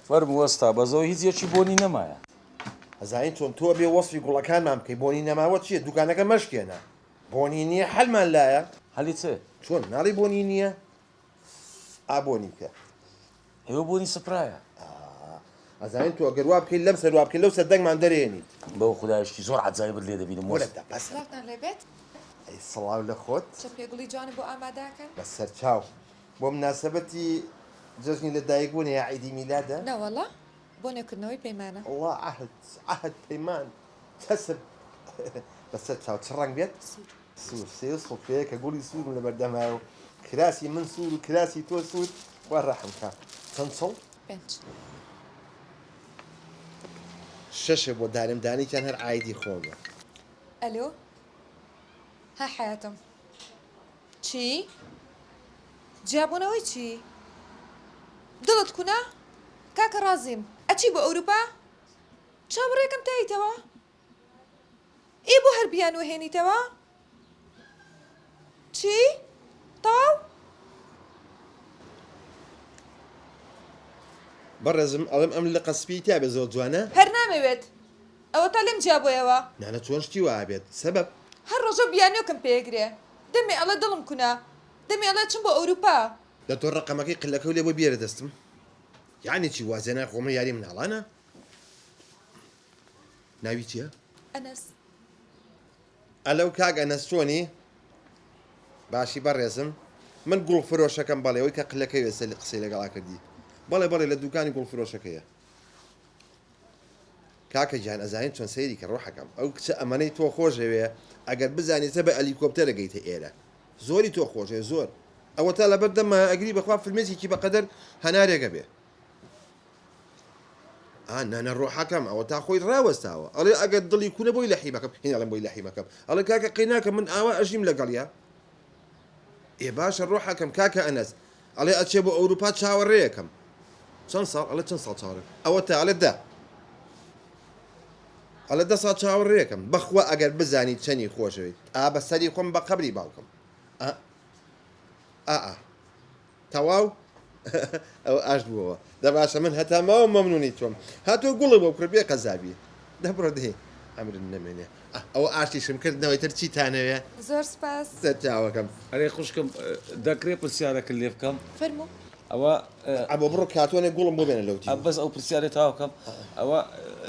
فەرمووەستا بەزەوە هیچ یەکی بۆنی نەمایە. ئەزانین چۆن تۆ بێ وەسفی گوڵەکانمان بکەی بۆنی نەماوە چییە؟ دوکانەکە مەشکێنە. بۆنی نییە حەلمان لایە. هەلی چێ؟ چۆن ناڵی بۆنی نییە؟ ئابۆنی بکە. ئێوە بۆنی سپرایە. ئەزانین تۆ ئەگەر وا بکەیت لەم سەر وا بکەیت لەو سەردەنگمان دەرێنیت. بەو خودایشتی زۆر عەجایبت لێ دەبینم وەرەدا بەس. سڵاتان لێبێت؟ ئەی سڵاو لە خۆت. چە پێگوڵی جوانی بۆ ئامادەکەن؟ بەسەر چاو. بۆ مناسەبەتی جەژنی لەدایکبوونی یا عیدی میلادە؟ نەوەڵا بۆ نێوکردنەوەی پەیمانە. الله عهد پەیمان کەسب بەسەر چاو چ ڕەنگ بێت؟ سوور سێ سڵپەیە کە گوڵی سوورم لە بەردەمایە و کراسی من سوور و کراسی تۆ سوور وا ڕەحم کە چەند سڵ؟ 5 شەشە بۆ دارمدانیتان هەر عایدی خۆمە. ئەلۆ ها حیاتم چی؟ جیابوونەوەی چی؟ دڵت کونا؟ کاکە ڕازیم ئەچی بۆ ئەوروپا؟ چاوەڕێکم تاییتەوە؟ ئێ بۆ هەر بیان وهێنیتەوە؟ چی؟ تاو؟ بەڕێزم ئەڵم ئەم لە قەسپی تا بێ زۆر جوانە؟ هەر نامەوێت ئەوە تا لێم جیابۆیەوە نانە چۆن شتی وا بێت سەبەب هەر ڕۆژە بیانێکم پێگرێ دەمێ ئەڵە دڵم کونا دەمێ ئەڵە چم بۆ ئەوروپا لە تۆ ڕقەمەکەی قلەکە و لێ بۆ بێرە دەستم یعنی چی وازێنە خۆمە یاری مناڵانە؟ ناوی چییە؟ ئەنەس ئەلەو کاک ئەنەس چۆنی؟ باشی بەڕێزم من گوڵ فرۆشەکەم بەڵێ ئەوەی کە قلەکەی وێسە لە قسەی لەگەڵا کردی بەڵێ بەڵێ لە دوکانی گوڵ فرۆشەکەیە کاکە گیان ئەزانین چۆن سەیری کە ڕۆحەکەم ئەو کچە ئەمەنەی تۆ خۆشەوێ ئەگەر بزانیتە بە ئەلیکۆپتەرە گەیتە ئێرە زۆری تۆ خۆشێ زۆر ئەوە تا لەبەر دەمە ئەگری بەخوا فلمێزێکی بەقەدەر هەنارێکە بێ نانە ڕۆحەکەم ئەوە تا خۆی ڕاوەستاوە ئەڵێ ئەگەر دڵی کوونە بۆی لەحیمەکەم هێناڵم بۆی لەحیمەکەم ئەڵێ کاکە قەیناکە من ئاوا ئەژیم لەگەڵیا ئێ باشە ڕۆحەکەم کاکە ئەنەس ئەڵێ ئەچێ بۆ ئەوروپا چاوەڕێیەکەم چەند ساڵ ئەڵێ چەند ساڵ چاوەڕێ ئەوە تا ئەڵێ دا ئەڵێ 10 ساڵ چاوەڕێیەکەم بەخوا ئەگەر بزانی چەنی خۆشەوێت بە سەری خۆم بە قەبری باوکم تەواو ئەو ئاش بووەوە دەباشە من هەتا ماوە مەمنونی تۆم هاتۆ گوڵی بۆ کرد بێ قەزابی دەبڕە دێ ئەمرن نەمێنێ ئەوە ئاشتیشم کردنەوەی تر چی تانەوێ زۆر سپاس چاوەکەم ئەرێ خوشکم دەکرێت پرسیارەکە لێ بکەم فەرموو ئەوە بۆ بڕۆ کاتۆنێ گوڵم بۆ بێنە لەوتی بەس ئەو پرسیارێ تاوکەم ئەوە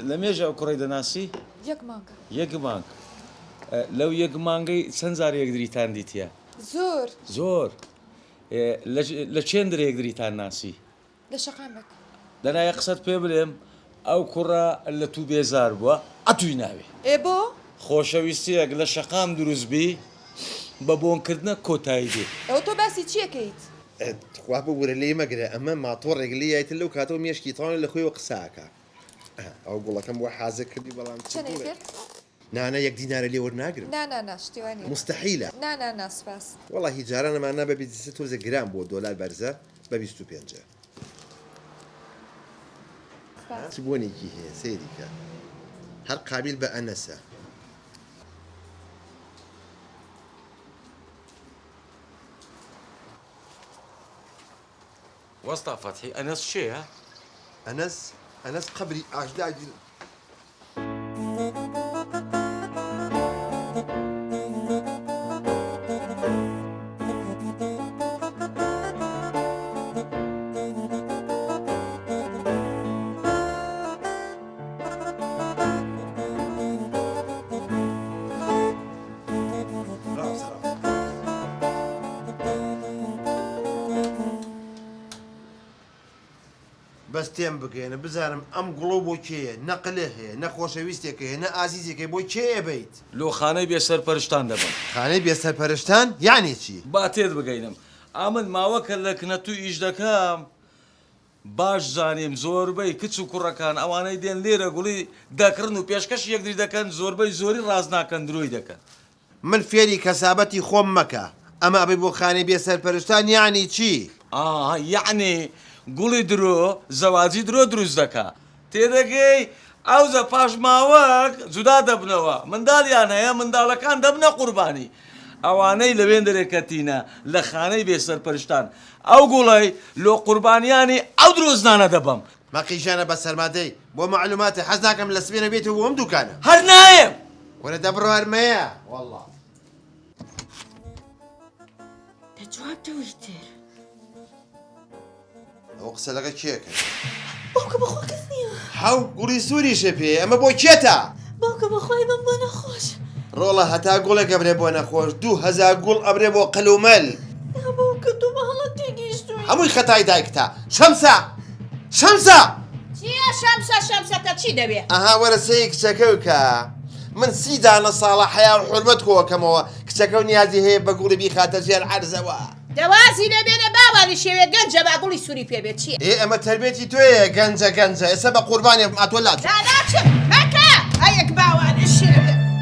لە مێژە ئەو کوڕی دەناسی یەک مانگە یەک مانگ لەو یەک مانگەی چەند جار یەکدریتان دیتە زۆر زۆر لە چێن درێکدریتان ناسی لە شەقامێک دەنایە قسەت پێ بڵێم ئەو کوڕە لە تو بێزار بووە ئەتوی ناوێ ئێ بۆ خۆشەویستیەک لە شەقام دروستبی بە بۆنکردنە کۆتایی دێ ئەوە تۆ باسی چیەکەیت خوا بە وەرە لێ مەگرە ئەمە ماتۆڕێک لێیتر لەو کاتەوە مێشکی تاوانە لە خۆیەوە قساکە ئەو گوڵەکەم بۆ حازە کردی بەڵام نانە یەک دینارە لێ وەرناگرم نانانا شتیوانی مستحیلە نانانا سپاس وەڵی هیجارانەمان نە بە 23 تۆزە گرام بۆ دۆلار بەرزە بە 25 چ بۆنێکی هەیە سەیریکە هەر قابل بە ئەنەسە وەستا فەتحی ئەنەس چێە؟ ئەنەس قەبری ئاشدادی بەستێم بگەێنە بزانم ئەم گوڵۆ بۆ کێیە نەقلە هەیە نەخۆشەویستێکە هەیە نە ئازیزێکی بۆ کێیە بیت لۆ خانەی بێسەرپەرشتان دەبم خانەی بێسەرپەرشتان یانی چی؟ با تێت بگەینم ئامن ماوەکە لە کنەت و ئیش دەکەم باش زانیم زۆربەی کچ و کوڕەکان ئەوانەی دێن لێرە گوڵی دەکردن و پێشکەش یەکدری دەکەن زۆربەی زۆری ڕاز ناکەن دروی دەکەن من فێری کەسابەتی خۆم مەکە ئەمە ئەبێ بۆ خانەی بێسەرپەرشتان یانی چی؟ یعنی گوڵی درۆ زەواجی درۆ دروست دەکا تێدەگەی ئەوزە پاش ماوەک جودا دەبنەوە منداڵیان هەیە منداڵەکان دەبنە قوربانی ئەوانەی لەوێن دەرێکەتینە لە خانەی بێسەرپەرشتان ئەو گوڵی لۆ قوربانیانی ئەو درۆزنانە دەبم مەقیژانە بە سەرمادەی بۆ معلوماتە حەز ناکەم لە سبێنە بێتەوە بۆ ئەم دوکانە هەر نایەم وەرە دەبڕۆ هەرمەیە وەڵڵا دەجواب دەوی تر ئەو قسە لەگە کێکە باوکە بەخوا کەس نییە حەو گوڵی سووریشە پێ ئەمە بۆ کێتە باوکە بەخوای بم بۆ نەخۆش ڕۆڵە هەتا گوڵێک ئەبرێ بۆ نەخۆش 2000 گوڵ ئەبرێ بۆ قەلومەل نا باوکە تۆ بە هەڵەت تێگەیشتووی هەمووی خەتای دایکتە شەمسە شەمسە چیە شەمسەکە چی دەبێ ئەها وەرە سەی کچەکە وکە من 30 دانە ساڵە حیا و حورمەت کۆکەمەوە کچەکە و نیازی هەیە بە گوڵی بیخاتە ژێر عەرزەوە دەوازی لەبێنە باوانی شێوێ گەنجە با گوڵی سووری پێبێت چییە ئێ ئەمە تربێتی توێیە گەنجە ئێستا بە قوربانێ ئاتۆ لاچ ناچم مەکە